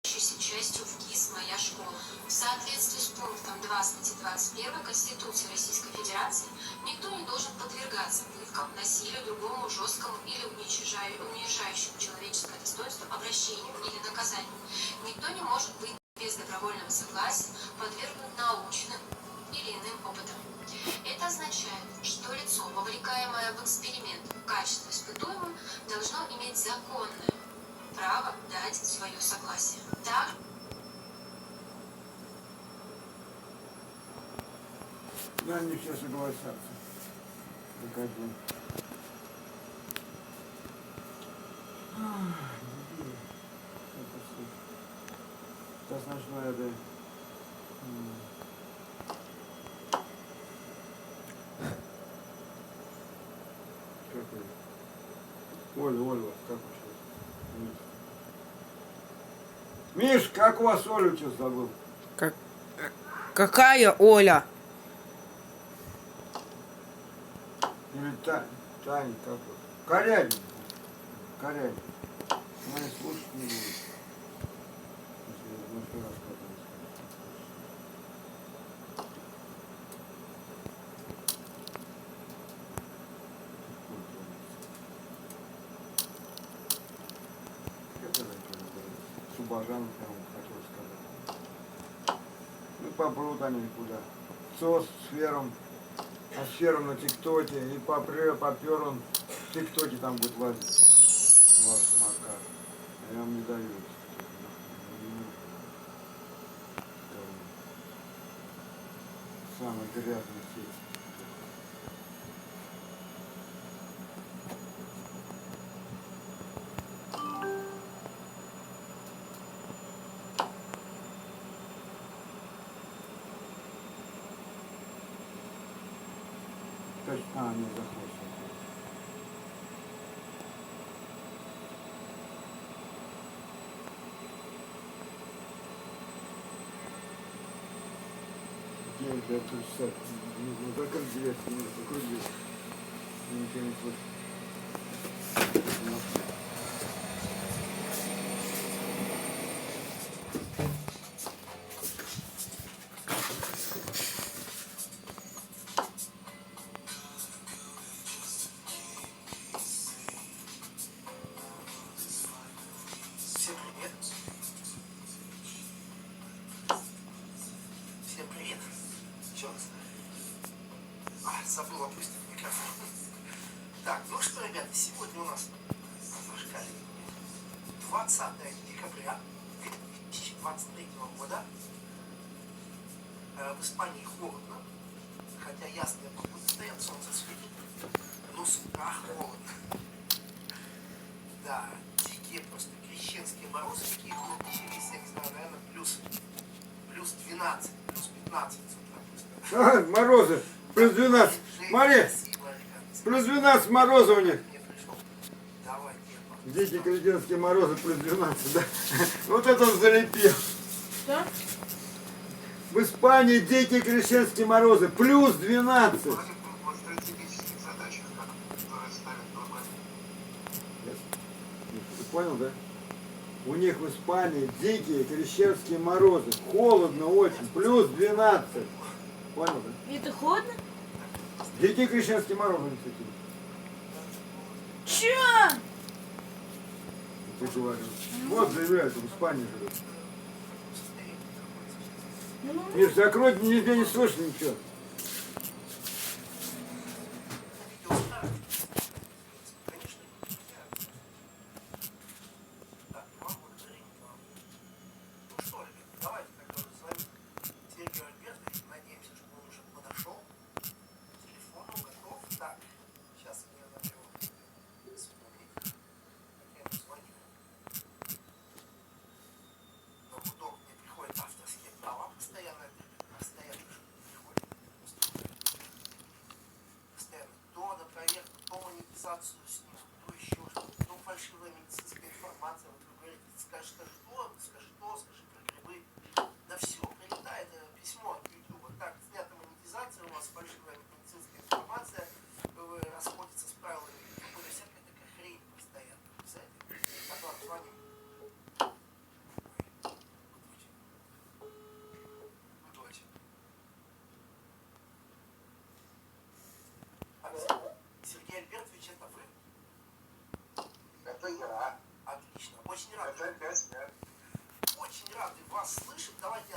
частью ВГИС «Моя школа». В соответствии с пунктом 2 статьи 21 Конституции Российской Федерации никто не должен подвергаться пыткам, насилию, другому жесткому или унижающему человеческое достоинство обращению или наказанию. Никто не может быть без добровольного согласия подвергнут научным или иным опытам. Это означает, что лицо, вовлекаемое в эксперимент в качестве испытуемого, должно иметь законное право дать свое согласие. Так, Да, не все согласятся. Погоди. Сейчас начну это. Как вы? Оля, как вы сейчас? Миш, как у вас Олю сейчас забыл? Какая Оля? Или Таня, как вот? Корягин. Она и слушать не будет. Если я на что рассказываю. Субажан прям хотел сказать. Ну попрут они куда. СОС с Фером. А с Фером на ТикТоке. И попер он в ТикТоке там будет лазить. Ваш Макар. А я вам не даю. Самый грязный сеть. Не захочет. Где я тут сад? Ну закрыть дверь, закрыть дверь. Ничего не слышу. Всем привет. Всем привет. Черт. Забыл опустить микрофон. Так, ну что, ребята, сегодня у нас 20 декабря 2023 года. В Испании холодно, хотя ясная погода стоят, солнце светит, но с утра холодно. Да, дикие просто крещенские морозы, такие начались, я не знаю, наверное, плюс 12, плюс 15 с утра. А, морозы, плюс 12. Смотри, плюс 12 мороза у них. Дети крещенские морозы плюс 12, да? Вот это он залепил. Что? В Испании дети крещенские морозы плюс 12. Ты понял, да? У них в Испании дикие крещенские морозы. Холодно очень. Плюс 12. Понял, да? Это холодно? Дикие крещенские морозы, кстати. Чё? Ты говоришь. Вот заявляют, в Испании живет. Миш, закрой, нигде не слышно ничего. я. Отлично. Очень рады. Это опять я. Очень рады вас слышать. Давайте